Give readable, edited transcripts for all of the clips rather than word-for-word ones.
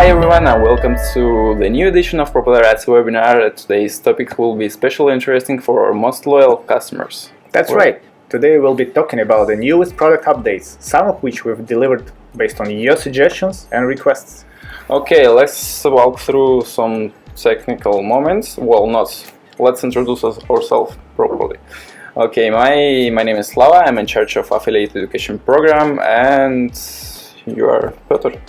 Hi everyone and welcome to the new edition of PropellerAds webinar. Today's topic will be especially interesting for our most loyal customers. That's right. Today we'll be talking about the newest product updates, some of which we've delivered based on your suggestions and requests. Okay, let's walk through some technical moments. Well, let's introduce ourselves properly. Okay, my name is Slava. I'm in charge of affiliate education program, and you are Petr.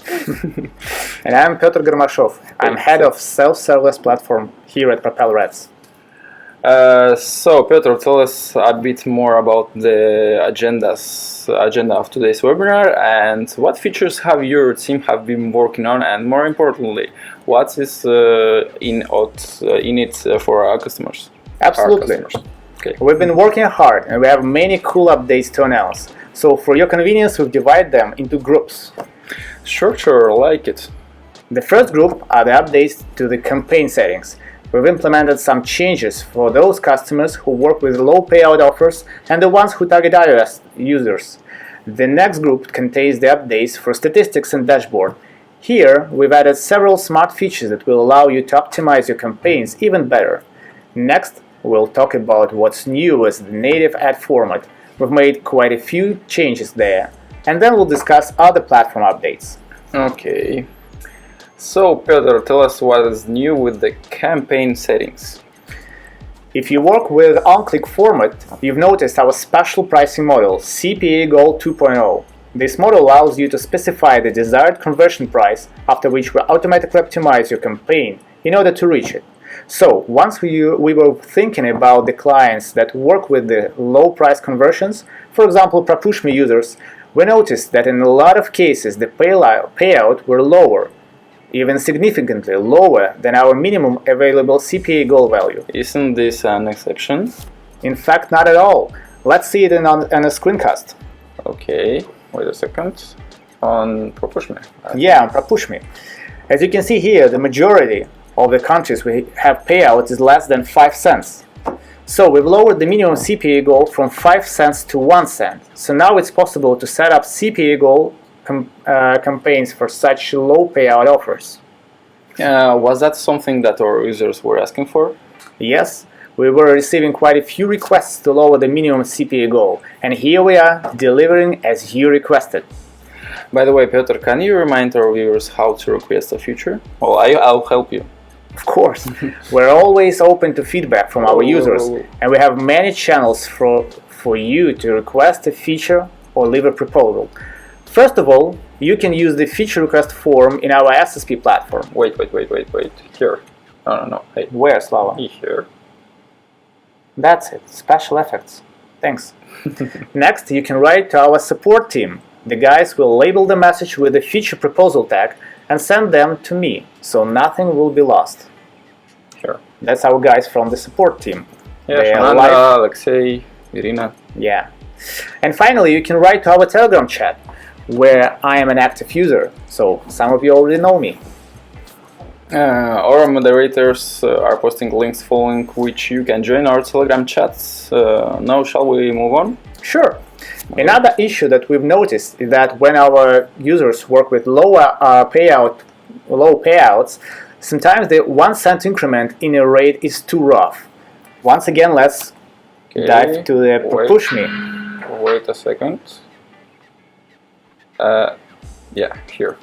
And I'm Petr Garmashov. I'm head of self-service platform here at PropellerAds. So Petr, tell us a bit more about the agenda of today's webinar and what features have your team have been working on, and more importantly, what is in it for our customers? Absolutely. Okay. We've been working hard and we have many cool updates to announce. So for your convenience, we've divided them into groups. Sure, like it. The first group are the updates to the campaign settings. We've implemented some changes for those customers who work with low payout offers and the ones who target iOS users. The next group contains the updates for statistics and dashboard. Here, we've added several smart features that will allow you to optimize your campaigns even better. Next, we'll talk about what's new with the native ad format. We've made quite a few changes there. And then we'll discuss other platform updates. Okay. So, Petr, tell us what is new with the campaign settings. If you work with on-click format, you've noticed our special pricing model, CPA Goal 2.0. This model allows you to specify the desired conversion price, after which we automatically optimize your campaign in order to reach it. So, once we were thinking about the clients that work with the low price conversions, for example, PropellerAds users, we noticed that in a lot of cases the payout were lower, even significantly lower than our minimum available CPA goal value. Isn't this an exception? In fact, not at all. Let's see it on a screencast. Okay, wait a second. On PropellerAds. Yeah, on PropellerAds. As you can see here, the majority of the countries we have payouts is less than 5 cents. So we've lowered the minimum CPA goal from 5 cents to 1 cent. So now it's possible to set up CPA goal campaigns for such low payout offers. Was that something that our users were asking for? Yes, we were receiving quite a few requests to lower the minimum CPA goal, and here we are delivering as you requested. By the way, Petr, can you remind our viewers how to request a feature? Well, I'll help you. Of course, we're always open to feedback from our users, and we have many channels for you to request a feature or leave a proposal. First of all, you can use the feature request form in our SSP platform. Wait. Here. No. Hey. Where, Slava? Here. That's it. Special effects. Thanks. Next, you can write to our support team. The guys will label the message with the feature proposal tag and send them to me, so nothing will be lost. Sure. That's our guys from the support team. Yeah, Shananda, Alexei, Irina. Yeah. And finally, you can write to our Telegram chat, where I am an active user, so some of you already know me. Our moderators are posting links following which you can join our Telegram chats. Now, shall we move on? Sure. Another issue that we've noticed is that when our users work with low payouts, sometimes the 1 cent increment in a rate is too rough. Once again, let's dive to the PropellerAds. Wait a second. Yeah, here.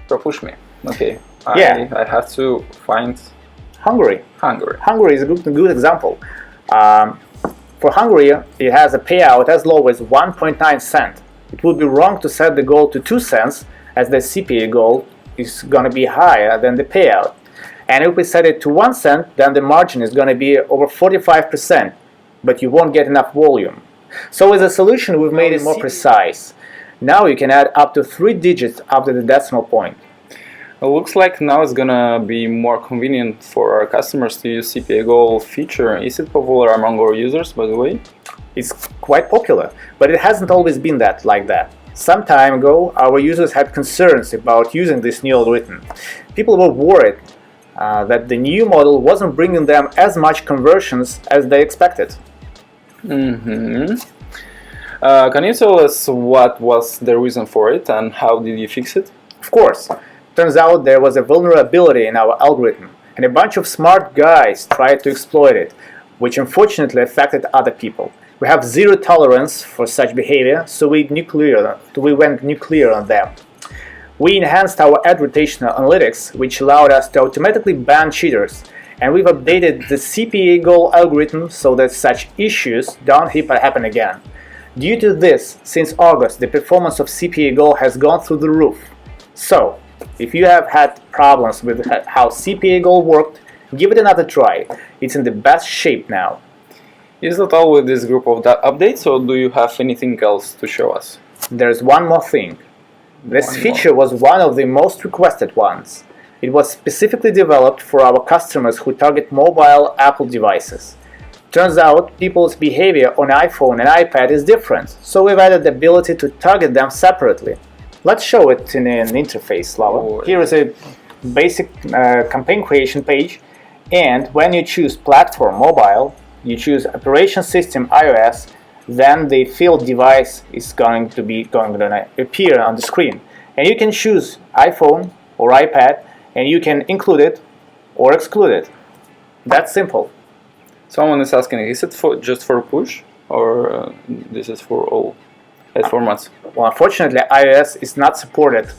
PropellerAds. Okay. I have to find Hungary. Hungary is a good example. For Hungary, it has a payout as low as 1.9 cents. It would be wrong to set the goal to 2 cents, as the CPA goal is going to be higher than the payout. And if we set it to 1 cent, then the margin is going to be over 45%, but you won't get enough volume. So as a solution, we've made it more precise. Now you can add up to 3 digits after the decimal point. It looks like now it's gonna be more convenient for our customers to use CPA goal feature. Is it popular among our users, by the way? It's quite popular, but it hasn't always been like that. Some time ago, our users had concerns about using this new algorithm. People were worried that the new model wasn't bringing them as much conversions as they expected. Can you tell us what was the reason for it and how did you fix it? Of Of course, turns out there was a vulnerability in our algorithm, and a bunch of smart guys tried to exploit it, which unfortunately affected other people. We have zero tolerance for such behavior, so we went nuclear on them. We enhanced our ad rotational analytics, which allowed us to automatically ban cheaters, and we've updated the CPA goal algorithm so that such issues don't happen again. Due to this, since August, the performance of CPA goal has gone through the roof. So, if you have had problems with how CPA goal worked, give it another try. It's in the best shape now. Is that all with this group of updates, or do you have anything else to show us? There's one more thing. This feature was one of the most requested ones. It was specifically developed for our customers who target mobile Apple devices. Turns out people's behavior on iPhone and iPad is different, so we've added the ability to target them separately. Let's show it in an interface, Slava. Here is a basic campaign creation page, and when you choose platform mobile, you choose operation system iOS, then the field device is going to appear on the screen. And you can choose iPhone or iPad, and you can include it or exclude it. That's simple. Someone is asking, is it just for push, or this is for all ad formats? Well, unfortunately, iOS is not supported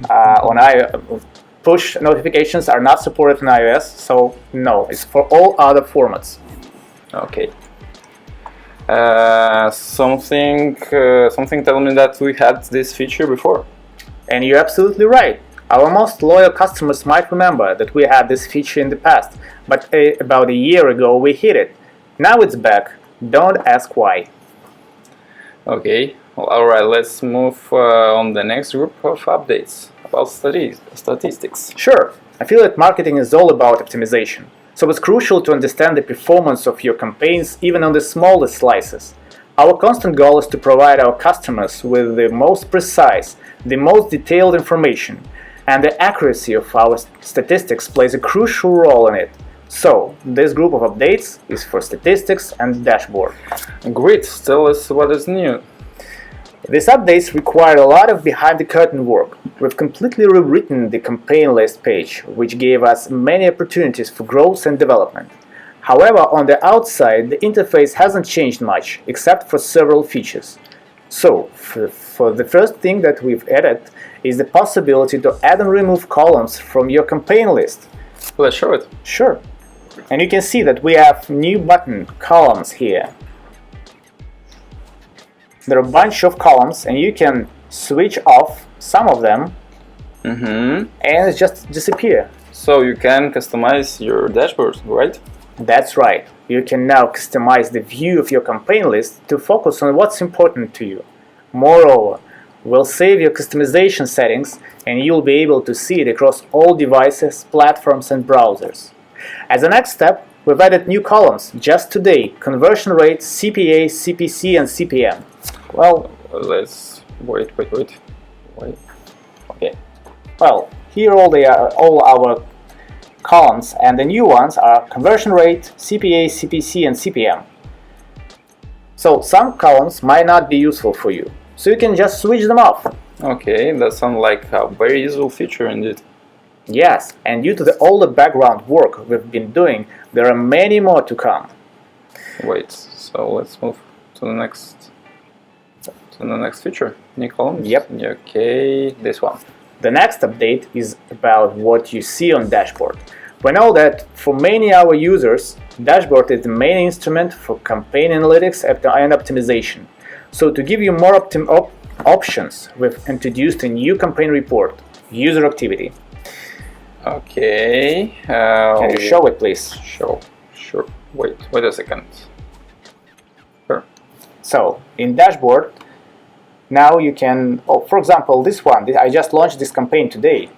on iOS. Push notifications are not supported on iOS, so no, it's for all other formats. Okay. Something tell me that we had this feature before. And you're absolutely right. Our most loyal customers might remember that we had this feature in the past, but about a year ago we hit it. Now it's back. Don't ask why. Okay. Well, alright, let's move on the next group of updates about statistics. Sure. I feel that marketing is all about optimization. So it's crucial to understand the performance of your campaigns even on the smallest slices. Our constant goal is to provide our customers with the most precise, the most detailed information, and the accuracy of our statistics plays a crucial role in it. So, this group of updates is for statistics and dashboard. Great, tell us what is new. These updates require a lot of behind-the-curtain work. We've completely rewritten the campaign list page, which gave us many opportunities for growth and development. However, on the outside, the interface hasn't changed much, except for several features. So, for the first thing that we've added is the possibility to add and remove columns from your campaign list. Let's show it. Sure. And you can see that we have new button columns here. There are a bunch of columns, and you can switch off some of them, and it just disappear. So you can customize your dashboard, right? That's right. You can now customize the view of your campaign list to focus on what's important to you. Moreover, we'll save your customization settings, and you'll be able to see it across all devices, platforms, and browsers. As a next step, we've added new columns just today: conversion rate, CPA, CPC, and CPM. Well, let's wait. Okay. Well, here all our columns, and the new ones are conversion rate, CPA, CPC, and CPM. So some columns might not be useful for you, so you can just switch them off. Okay, that sounds like a very useful feature indeed. Yes, and due to all the background work we've been doing, there are many more to come. Wait, so let's move to the next feature. New columns? Yep. Okay, this one. The next update is about what you see on dashboard. We know that for many of our users, dashboard is the main instrument for campaign analytics and optimization. So to give you more options, we've introduced a new campaign report, user activity. Okay. Can you show it, please? Sure. Wait a second. Sure. So in dashboard, now you can, for example, this one, I just launched this campaign today.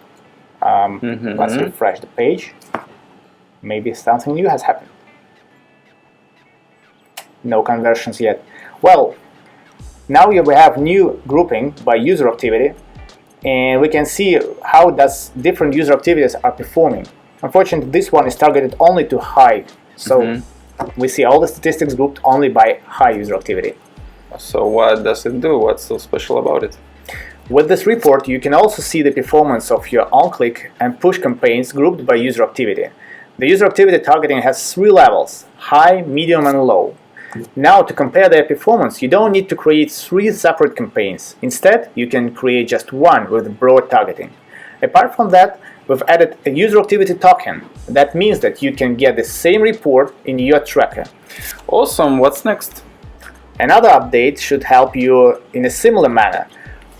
Let's refresh the page. Maybe something new has happened. No conversions yet. Well, now we have new grouping by user activity, and we can see how different user activities are performing. Unfortunately, this one is targeted only to high, so we see all the statistics grouped only by high user activity. So what does it do? What's so special about it? With this report, you can also see the performance of your on-click and push campaigns grouped by user activity. The user activity targeting has 3 levels: high, medium, and low. Now, to compare their performance, you don't need to create 3 separate campaigns. Instead, you can create just one with broad targeting. Apart from that, we've added a user activity token. That means that you can get the same report in your tracker. Awesome, what's next? Another update should help you in a similar manner.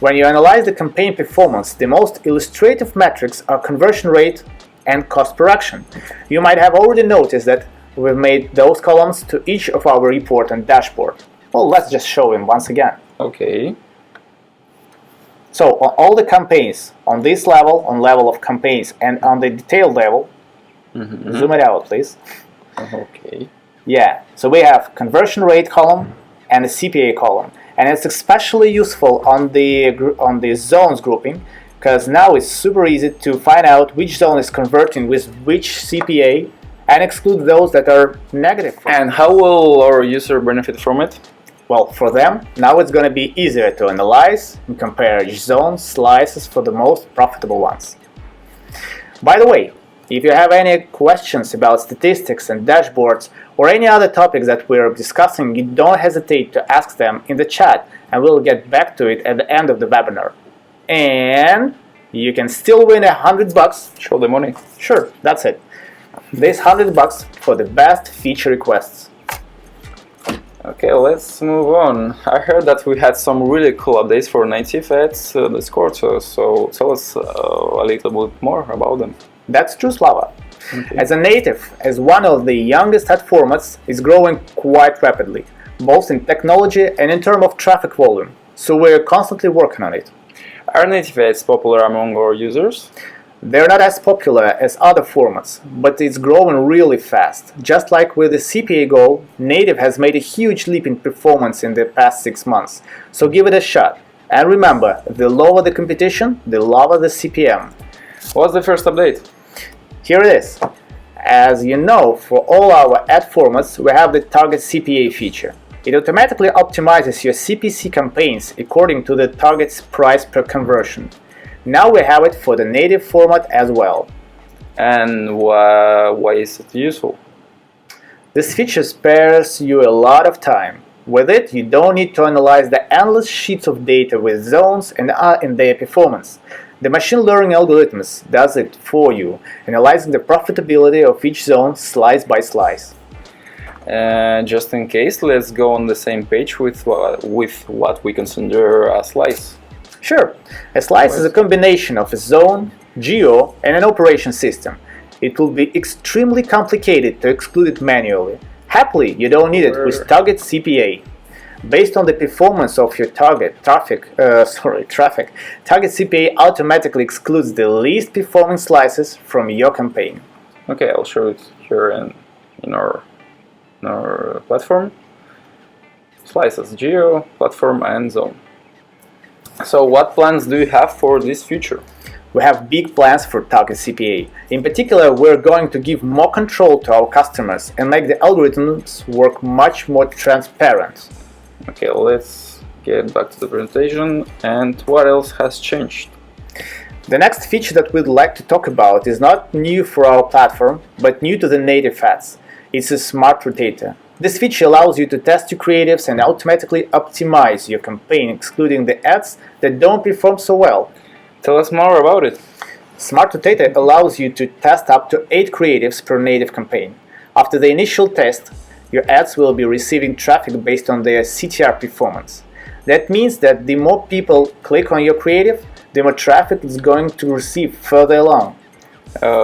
When you analyze the campaign performance, the most illustrative metrics are conversion rate and cost per action. You might have already noticed that we've made those columns to each of our report and dashboard. Well, let's just show them once again. Okay. So on all the campaigns, on this level, on level of campaigns, and on the detailed level, zoom it out, please. Okay. Yeah, so we have conversion rate column and a CPA column. And it's especially useful on the zones grouping, because now it's super easy to find out which zone is converting with which CPA and exclude those that are negative. And how will our user benefit from it? Well, for them, now it's going to be easier to analyze and compare each zone slices for the most profitable ones. By the way, if you have any questions about statistics and dashboards or any other topics that we're discussing, you don't hesitate to ask them in the chat and we'll get back to it at the end of the webinar. And you can still win $100. Show the money. Sure, that's it. This $100 for the best feature requests. Okay, let's move on. I heard that we had some really cool updates for native ads this quarter, so tell us a little bit more about them. That's true, Slava. Okay. As a native, as one of the youngest ad formats, is growing quite rapidly, both in technology and in terms of traffic volume, so we're constantly working on it. Are native ads popular among our users? They're not as popular as other formats, but it's growing really fast. Just like with the CPA goal, native has made a huge leap in performance in the past 6 months, so give it a shot. And remember, the lower the competition, the lower the CPM. What's the first update? Here it is. As you know, for all our ad formats, we have the target CPA feature. It automatically optimizes your CPC campaigns according to the target's price per conversion. Now we have it for the native format as well. And why is it useful? This feature spares you a lot of time. With it, you don't need to analyze the endless sheets of data with zones and their performance. The machine learning algorithms does it for you, analyzing the profitability of each zone slice by slice. Just in case, let's go on the same page with what we consider a slice. Sure, a slice is a combination of a zone, geo, and an operation system. It will be extremely complicated to exclude it manually. Happily, you don't need it with target CPA. Based on the performance of your target traffic, target CPA automatically excludes the least performing slices from your campaign. Okay, I'll show it here in our platform. Slices, geo, platform, and zone. So what plans do you have for this future? We have big plans for target CPA. In particular, we're going to give more control to our customers and make the algorithms work much more transparent. Okay, let's get back to the presentation. And what else has changed? The next feature that we'd like to talk about is not new for our platform, but new to the native ads. It's a smart rotator. This feature allows you to test your creatives and automatically optimize your campaign, excluding the ads that don't perform so well. Tell us more about it. Smart Rotator allows you to test up to 8 creatives per native campaign. After the initial test, your ads will be receiving traffic based on their CTR performance. That means that the more people click on your creative, the more traffic it's going to receive further along.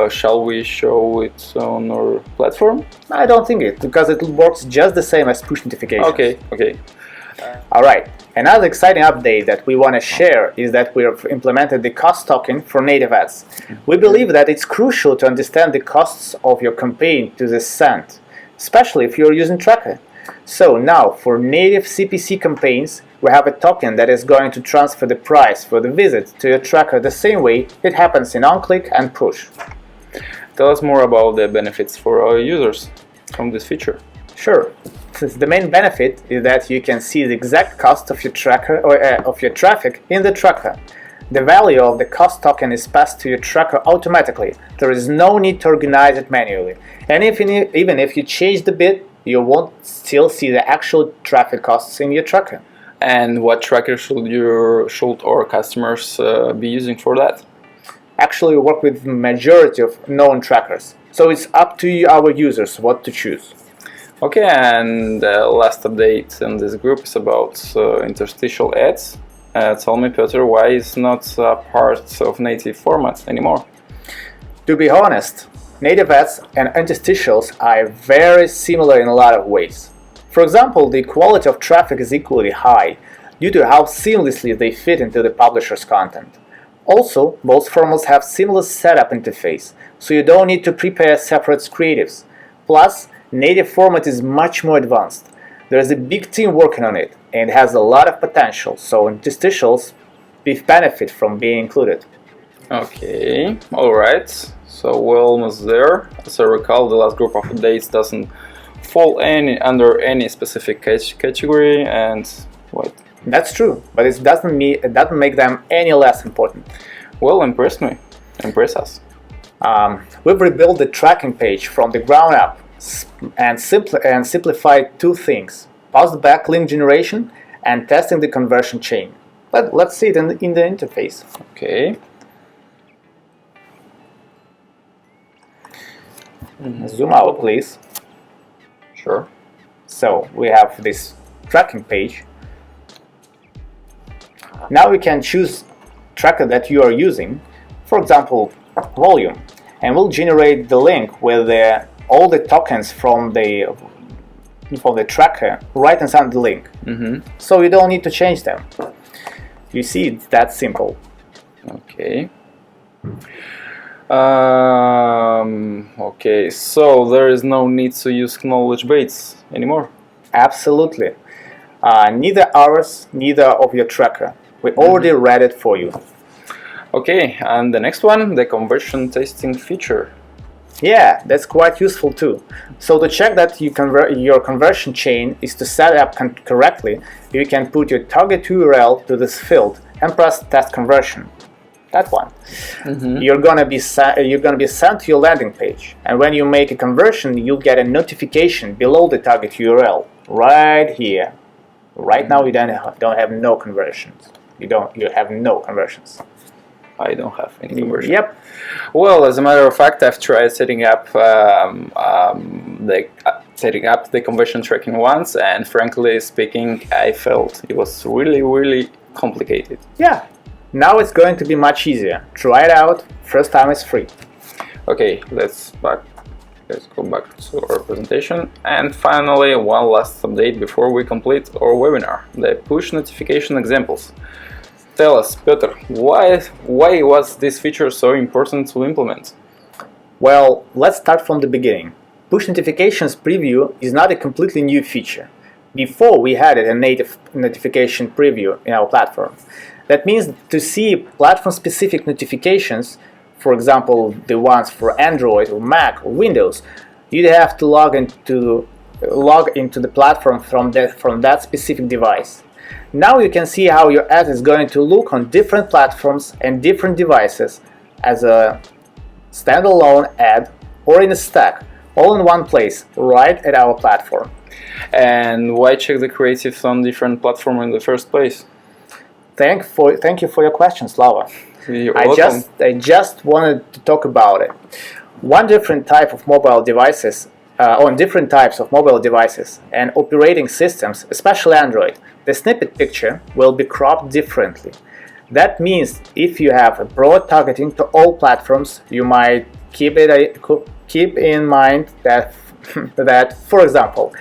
Shall we show it on our platform? I don't think it, because it works just the same as push notifications. Okay. Alright, another exciting update that we want to share is that we have implemented the cost token for native ads. We believe that it's crucial to understand the costs of your campaign to the cent, especially if you're using Tracker. So now, for native CPC campaigns, we have a token that is going to transfer the price for the visit to your tracker the same way it happens in on-click and push. Tell us more about the benefits for our users from this feature. Sure. The main benefit is that you can see the exact cost of your tracker or of your traffic in the tracker. The value of the cost token is passed to your tracker automatically. There is no need to organize it manually. And even if you change the bit, you won't still see the actual traffic costs in your tracker. And what tracker should our customers be using for that? Actually, we work with the majority of known trackers, so it's up to you, our users, what to choose. Okay, and the last update in this group is about interstitial ads. Tell me, Petr, why it's not a part of native format anymore? To be honest, native ads and interstitials are very similar in a lot of ways. For example, the quality of traffic is equally high due to how seamlessly they fit into the publisher's content. Also, both formats have seamless setup interface, so you don't need to prepare separate creatives. Plus, native format is much more advanced. There is a big team working on it, and it has a lot of potential, so interstitials benefit from being included. Okay, alright, so we're almost there. As I recall, the last group of updates doesn't fall under any specific category, and what? That's true, but it doesn't make them any less important. Well, impress me. Impress us. We've rebuilt the tracking page from the ground up and simplified two things: post-back link generation and testing the conversion chain. Let's see it in the interface. Okay. Zoom out, please. Sure. So we have this tracking page. Now we can choose tracker that you are using, for example, volume, and we'll generate the link with all the tokens from the tracker right inside the link. So you don't need to change them. You see, it's that simple. Okay. Okay, so there is no need to use knowledge baits anymore. Absolutely. Neither ours, neither of your tracker. We already read it for you. Okay, and the next one, the conversion testing feature. Yeah, that's quite useful too. So to check that your conversion chain is to set up correctly, you can put your target URL to this field and press test conversion. That one. You're gonna be sent to your landing page, and when you make a conversion, you'll get a notification below the target URL right here. Right now, you don't have no conversions. You have no conversions. I don't have any conversion. Yep. Well, as a matter of fact, I've tried setting up the conversion tracking once, and frankly speaking, I felt it was really complicated. Yeah. Now it's going to be much easier. Try it out. First time is free. Okay, let's go back to our presentation. And finally, one last update before we complete our webinar: the push notification examples. Tell us, Petr, why was this feature so important to implement? Well, let's start from the beginning. Push notifications preview is not a completely new feature. Before, we had a native notification preview in our platform. That means to see platform-specific notifications, for example, the ones for Android or Mac or Windows, you'd have to log into the platform from that specific device. Now you can see how your ad is going to look on different platforms and different devices as a standalone ad or in a stack, all in one place, right at our platform. And why check the creatives on different platforms in the first place? Thank you for your question, Slava. You're welcome. I just wanted to talk about it. On different types of mobile devices and operating systems, especially Android, the snippet picture will be cropped differently. That means if you have a broad targeting to all platforms, you might keep in mind that for example,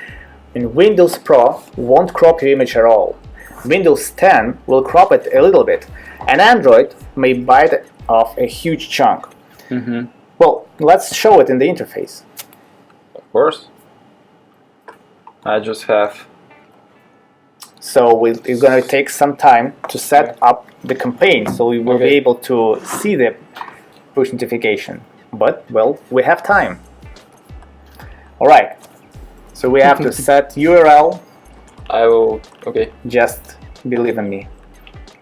in Windows Pro won't crop your image at all. Windows 10 will crop it a little bit, and Android may bite off a huge chunk. Well, let's show it in the interface. Of course. I just have. So it's going to take some time to set up the campaign, so we will be able to see the push notification. But, well, we have time. Alright, So we have to set URL. I will. Okay. Just believe in me.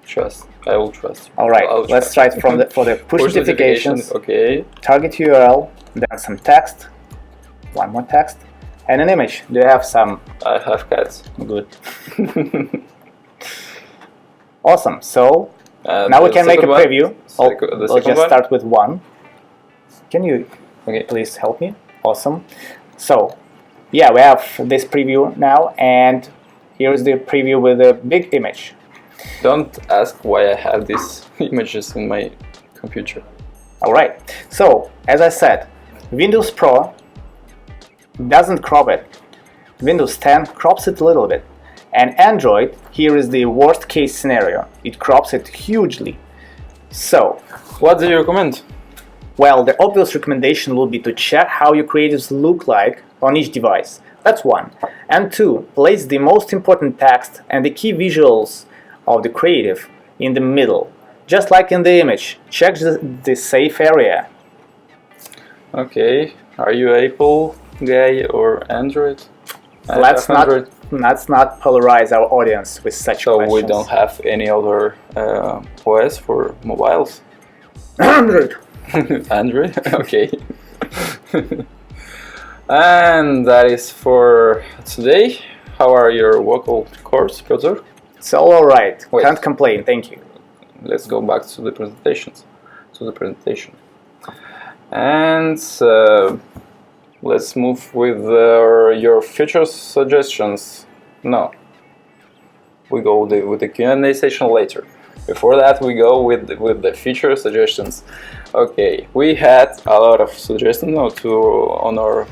Trust. I will trust. All right. I'll Let's trust. try it for the push notifications. Okay. Target URL, then some text, one more text, and an image. Do you have some? I have cats. Good. Awesome. So now we can make a preview. Let's just start with one. Can you please help me? Awesome. So yeah, we have this preview now, and here's the preview with a big image. Don't ask why I have these images in my computer. All right. So as I said, Windows Pro doesn't crop it. Windows 10 crops it a little bit. And Android, here is the worst case scenario. It crops it hugely. So, what do you recommend? Well, the obvious recommendation will be to check how your creatives look like on each device. That's one. And two, place the most important text and the key visuals of the creative in the middle. Just like in the image, check the safe area. Okay, are you Apple guy or Android? Let's not polarize our audience with such questions. So we don't have any other OS for mobiles? Android. Android? Okay. And that is for today. How are your vocal cords, Petr? It's all alright. Can't complain, thank you. Let's go back to the presentations. And let's move with your future suggestions. No, we go with the Q&A session later. Before that, we go with the feature suggestions. Okay, we had a lot of suggestions on our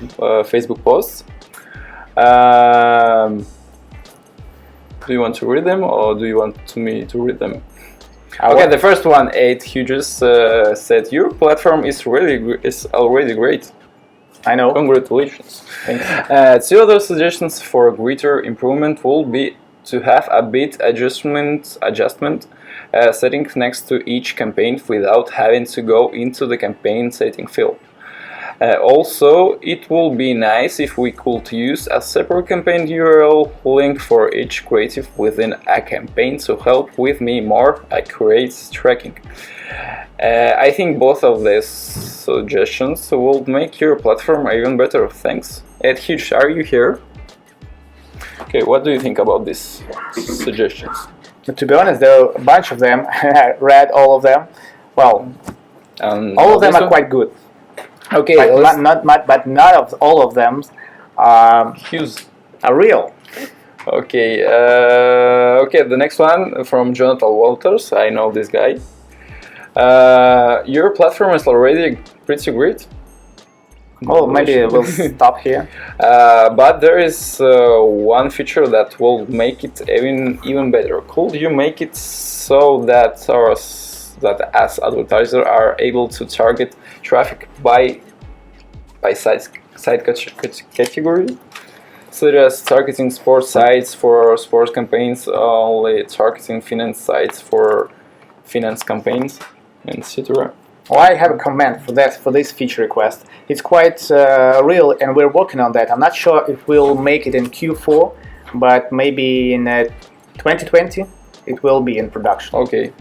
Facebook posts. Do you want to read them, or do you want me to read them? Okay, the first one, 8 Hughes said your platform is already great. I know. Congratulations. Thanks. 2 other suggestions for greater improvement will be to have a bit adjustment setting next to each campaign without having to go into the campaign setting field. Also, it will be nice if we could use a separate campaign URL link for each creative within a campaign to help with more accurate tracking. I think both of these suggestions will make your platform even better. Thanks. Ed Hughes, are you here? Okay, what do you think about these suggestions? To be honest, there are a bunch of them. I read all of them. Well, all of them are quite good. Okay, but not of all of them Hughes are real. Okay, okay. The next one from Jonathan Walters. I know this guy. Your platform is already pretty great. Oh, maybe we'll stop here. But there is one feature that will make it even better. Could you make it so that as advertisers are able to target traffic by site category, such as targeting sports sites for sports campaigns, only targeting finance sites for finance campaigns, etc. Well, I have a comment for this feature request. It's quite real, and we're working on that. I'm not sure if we'll make it in Q4, but maybe in 2020 it will be in production. Okay.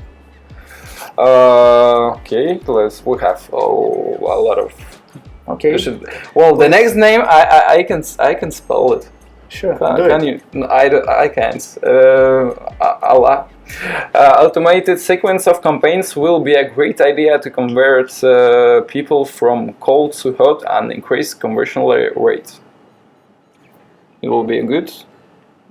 Okay. We have a lot of. Okay. Well, the next name I can spell it. Sure. Can you? No, I can't. Allah. Automated sequence of campaigns will be a great idea to convert people from cold to hot and increase conversion rate. It will be good.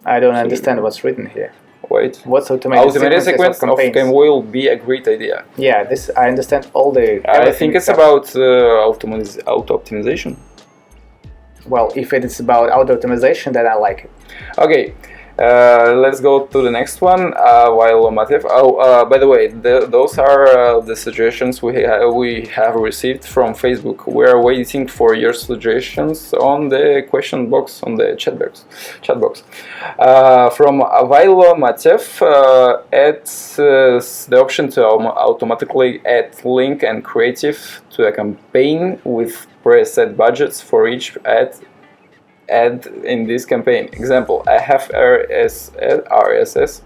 I don't understand what's written here. Wait. What's automated sequence of campaigns will be a great idea. Yeah, this I understand all the. I think it's about auto optimization. Well, if it is about auto optimization, then I like it. Okay. Let's go to the next one. While Matev. By the way, those are the suggestions we have received from Facebook. We are waiting for your suggestions on the question box, on the chat box. From Availo Matev, adds the option to automatically add link and creative to a campaign with preset budgets for each ad ad in this campaign. Example, I have RSS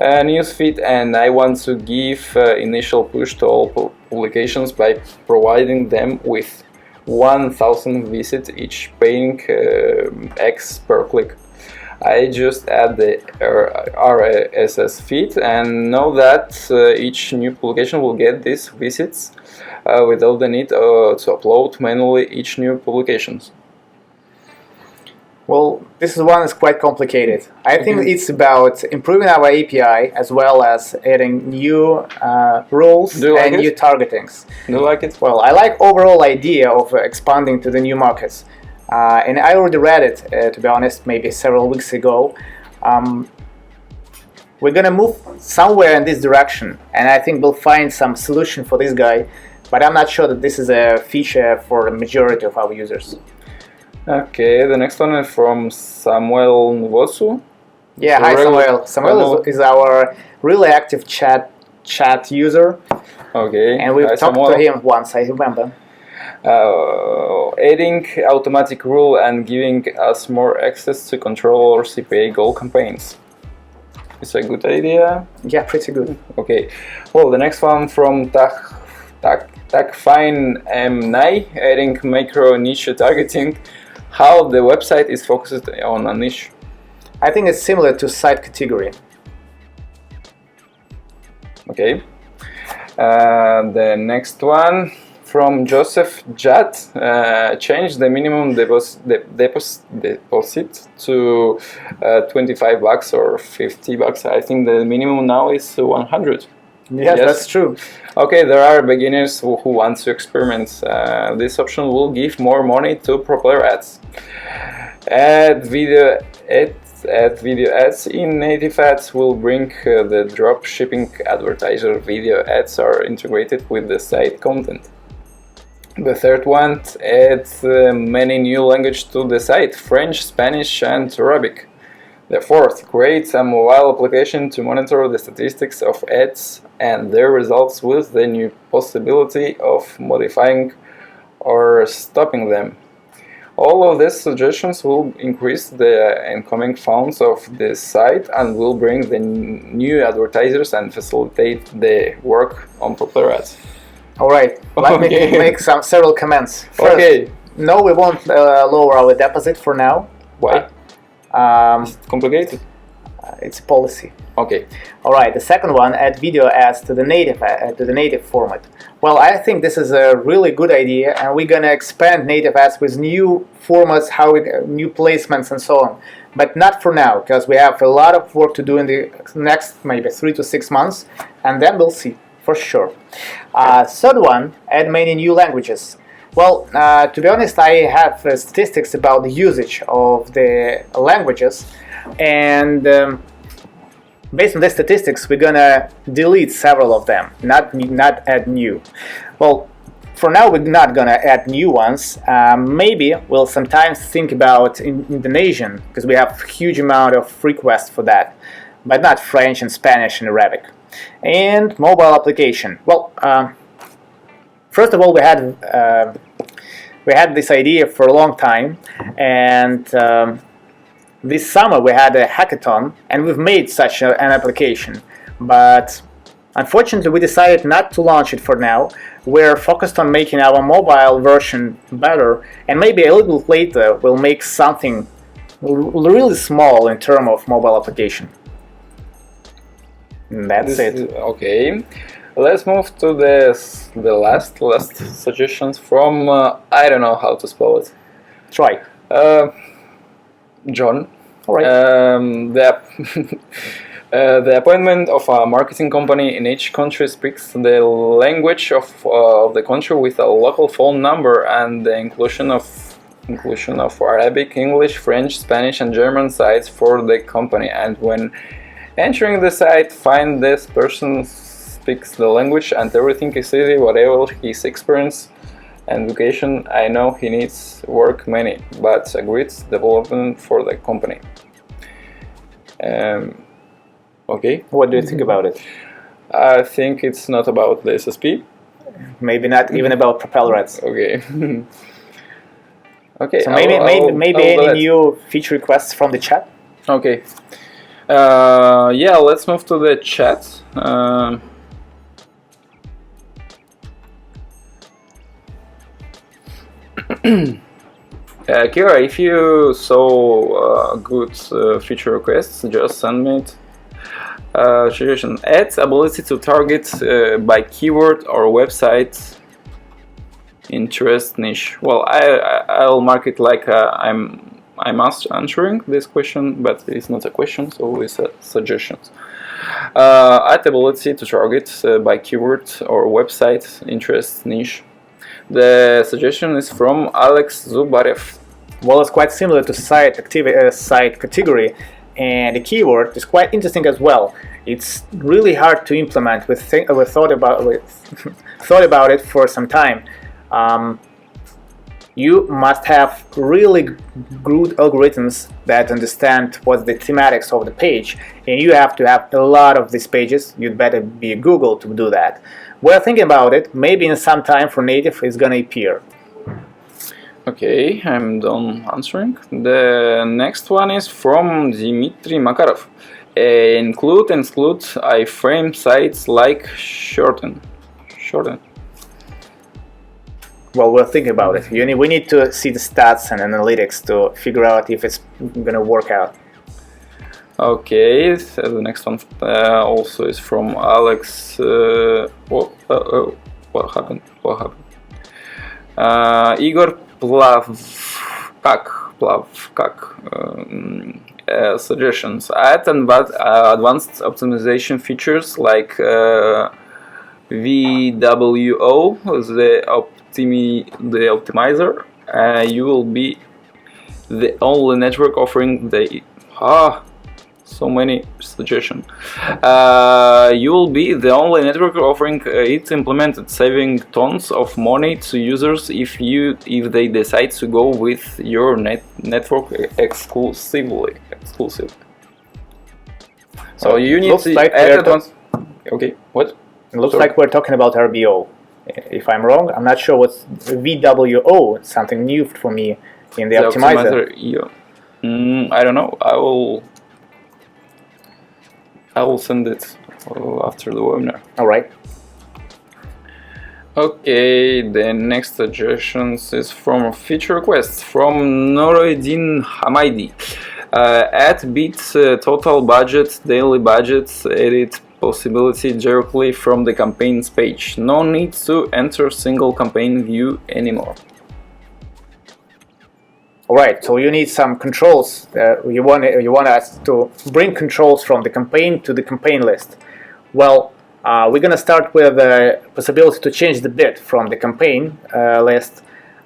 newsfeed and I want to give initial push to all publications by providing them with 1000 visits each, paying X per click. I just add the RSS feed and know that each new publication will get these visits without the need to upload manually each new publications. Well, this one is quite complicated. I think it's about improving our API as well as adding new rules and new targetings. Do you like it? Well, I like overall idea of expanding to the new markets. And I already read it, to be honest, maybe several weeks ago. We're gonna move somewhere in this direction, and I think we'll find some solution for this guy, but I'm not sure that this is a feature for the majority of our users. Okay, the next one is from Samuel Nvosu. Yeah, hi Samuel. Samuel is our really active chat user. Okay. And we've talked to him once, I remember. Adding automatic rule and giving us more access to control our CPA goal campaigns. It's a good idea. Yeah, pretty good. Okay. Well, the next one from Takfine M9, adding micro niche targeting. How the website is focused on a niche. I think it's similar to site category. Okay. The next one from Joseph Jat, change the minimum deposit to $25 or $50. I think the minimum now is 100. Yes, that's true. Okay, there are beginners who want to experiment. This option will give more money to PropellerAds. Add video ads in native ads will bring the drop shipping advertiser. Video ads are integrated with the site content. The third one adds many new languages to the site: French, Spanish, and Arabic. The fourth, creates a mobile application to monitor the statistics of ads and their results with the new possibility of modifying or stopping them. All of these suggestions will increase the incoming funds of the site and will bring the new advertisers and facilitate the work on PropellerAds. All right, let me make several comments. First, no, we won't lower our deposit for now. Why? It's complicated. It's a policy. Okay. All right. The second one, add video ads to the native format. Well, I think this is a really good idea, and we're gonna expand native ads with new formats, new placements, and so on. But not for now, because we have a lot of work to do in the next maybe 3 to 6 months, and then we'll see for sure. Third one, add many new languages. Well, to be honest, I have statistics about the usage of the languages, and based on the statistics, we're gonna delete several of them, not add new. Well, for now, we're not gonna add new ones. Maybe we'll sometimes think about Indonesian, because we have a huge amount of requests for that, but not French and Spanish and Arabic. And mobile application. Well, first of all, we had this idea for a long time, and this summer we had a hackathon, and we've made such an application. But unfortunately, we decided not to launch it for now. We're focused on making our mobile version better, and maybe a little bit later we'll make something really small in terms of mobile application. And that's it. Okay. Let's move to the last suggestions from I don't know how to spell it. Try. John. All right. The appointment of a marketing company in each country speaks the language of the country with a local phone number, and the inclusion of Arabic, English, French, Spanish, and German sites for the company. And when entering the site, find this person speaks the language, and everything is easy, whatever his experience and education. I know he needs work many, but a great development for the company. Okay. What do you think about it? I think it's not about the SSP. Maybe not even about PropellerAds. Okay. Okay. So maybe I'll do any that. new feature requests from the chat? Okay. Yeah, let's move to the chat. Kira, if you saw good feature requests, just send me it. Suggestion: add ability to target by keyword or website interest niche. Well, I'll mark it like I'm answering this question, but it's not a question, so it's a suggestion. Add ability to target by keyword or website interest niche. The suggestion is from Alex Zubarev. Well, it's quite similar to site category, and the keyword is quite interesting as well. It's really hard to implement. We thought about it for some time. You must have really good algorithms that understand what's the thematics of the page, and you have to have a lot of these pages. You'd better be Google to do that. We're thinking about it. Maybe in some time for native it's gonna appear. Okay, I'm done answering. The next one is from Dmitry Makarov. Include and exclude iframe sites like shorten. Well, we're thinking about it. We need to see the stats and analytics to figure out if it's gonna work out. Okay, so the next one also is from Alex. What happened? Igor Plavkak. Suggestions: add advanced optimization features like VWO, the optimizer. You will be the only network offering the so many suggestions. You will be the only network offering it implemented, saving tons of money to users if they decide to go with your network exclusively. So you need to add advanced. Okay, what? It looks like we're talking about RBO. If I'm wrong, I'm not sure what's VWO. It's something new for me in the optimizer. Yeah. I don't know. I will send it after the webinar. All right. Okay, the next suggestions is from feature requests from Noureddin Hamaidi. Add bit total budget, daily budget, edit possibility directly from the campaigns page. No need to enter single campaign view anymore. Alright, so you need some controls. You want us to bring controls from the campaign to the campaign list. Well, we're gonna start with the possibility to change the bit from the campaign list,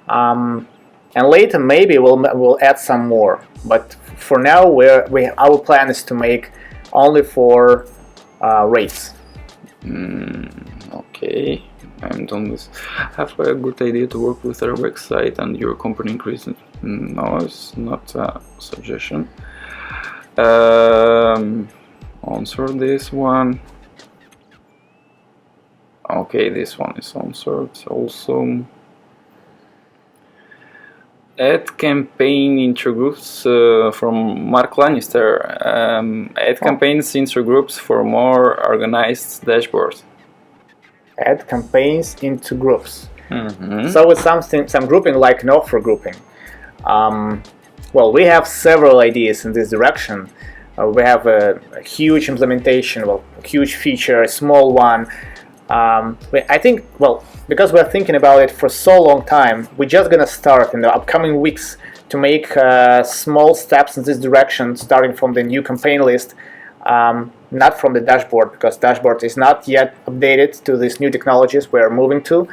and later maybe we'll add some more. But for now, our plan is to make only for rates. Okay. I'm done with. Have a good idea to work with our website and your company increases. No, it's not a suggestion. Answer this one. Okay, this one is answered also. Add campaign intro groups from Mark Lannister. Add campaigns intro groups for more organized dashboard. Add campaigns into groups. Mm-hmm. So with some grouping like an offer grouping. Well, we have several ideas in this direction. We have a huge implementation, a huge feature, a small one. I think, because we're thinking about it for so long time, we're just gonna start in the upcoming weeks to make small steps in this direction, starting from the new campaign list. Not from the dashboard, because dashboard is not yet updated to these new technologies we're moving to.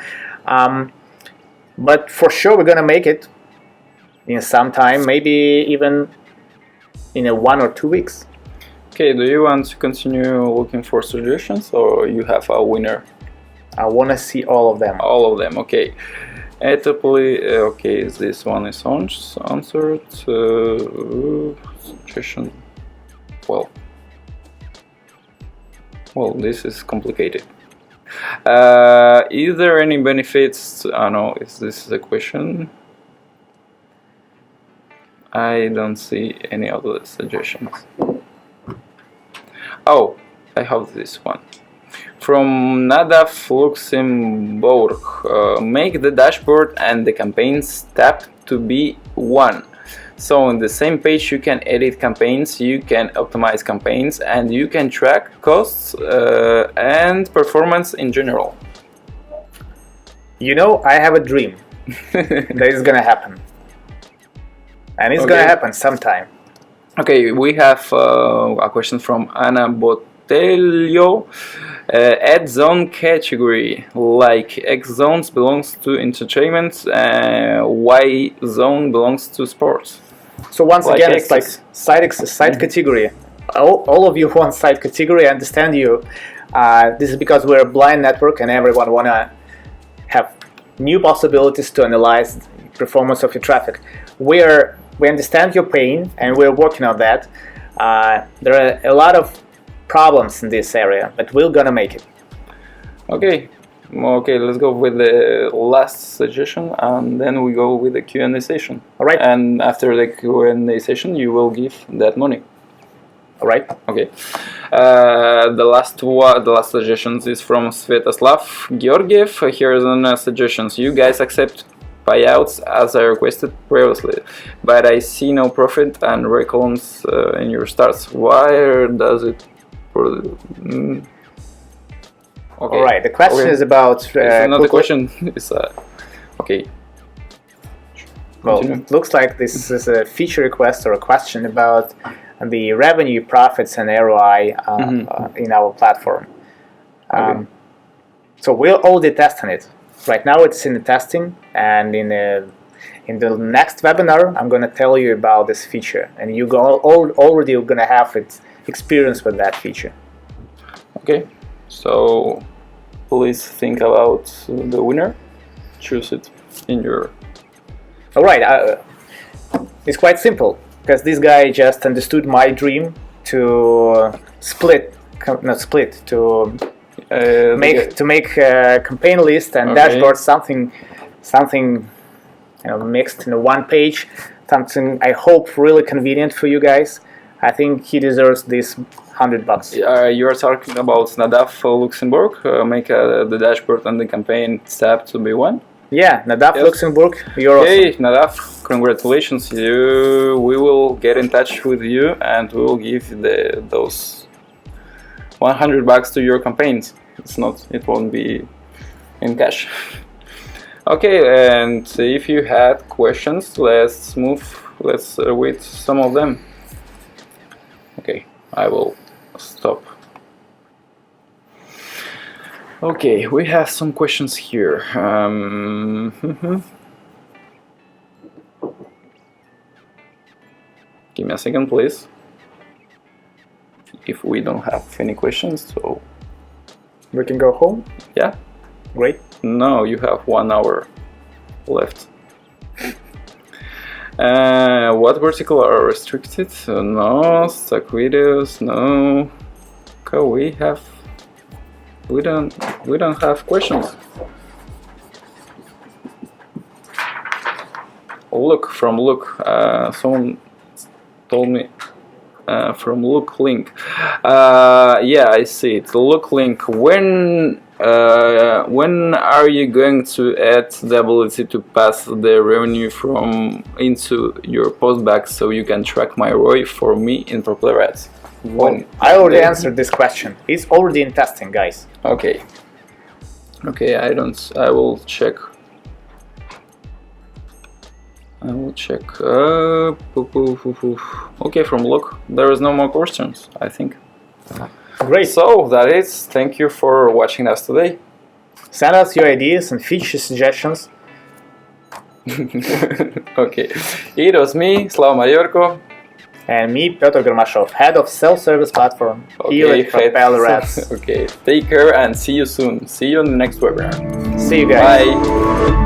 But for sure we're gonna make it in some time, maybe even in 1 or 2 weeks. Okay, do you want to continue looking for suggestions, or you have a winner? I want to see all of them. All of them, okay. Okay, this one is answered. Suggestion. Well, this is complicated. Is there any benefits? No, this is a question. I don't see any other suggestions. Oh, I have this one. From Nadav Luxembourg, make the dashboard and the campaigns tab to be one. So on the same page you can edit campaigns, you can optimize campaigns, and you can track costs and performance in general. You know, I have a dream that is gonna happen. And it's gonna happen sometime. Okay, we have a question from Anna Botelho. Add zone category, like X zones belongs to entertainment, Y zone belongs to sports. So once Like again, it's like X's. side category. All of you want side category. I understand you. This is because we're a blind network and everyone wanna have new possibilities to analyze the performance of your traffic. We understand your pain and we're working on that. There are a lot of problems in this area, but we're gonna make it. Okay, let's go with the last suggestion, and then we go with the Q&A session. All right. And after the Q&A session, you will give that money. All right. Okay. The last suggestions is from Svetoslav Georgiev. Here's a suggestions. You guys accept payouts as I requested previously, but I see no profit and recalls in your starts. Why does it? Okay. All right. The question is about. It's not the question. It's okay. Well, it looks like this is a feature request or a question about the revenue, profits, and ROI in our platform. So we're already testing it. Right now, it's in the testing, and in the next webinar, I'm going to tell you about this feature, and you already going to have experience with that feature. Okay, so please think about the winner. Choose it in your. All right, it's quite simple because this guy just understood my dream to make a campaign list and dashboard, something mixed in one page, something I hope really convenient for you guys. I think he deserves this $100. You are talking about Nadav Luxembourg. Make the dashboard and the campaign tab to be one. Yeah, Nadav Luxembourg, you're awesome. awesome. Nadav, congratulations! We will get in touch with you and we will give those $100 to your campaigns. It won't be in cash. Okay, and if you had questions, let's read some of them. Okay, I will stop. Okay, we have some questions here. Give me a second, please. If we don't have any questions, so we can go home. Yeah. Great. No, you have 1 hour left. What vertical are restricted? No. Stock videos? No. Okay, we don't have questions. Someone told me from Look Link. Yeah, I see it. Look Link. When are you going to add the ability to pass the revenue into your postbag so you can track my ROI for me in PropellerAds? I already answered this question. It's already in testing, guys. Okay, I will check. Okay, from Look, there is no more questions, I think. Great. So that is. Thank you for watching us today. Send us your ideas and feature suggestions. Okay, it was me, Slava Maiorko. And me, Petr Garmashov, head of self-service platform here at PropellerAds. Okay, take care and see you soon. See you on the next webinar. See you guys. Bye.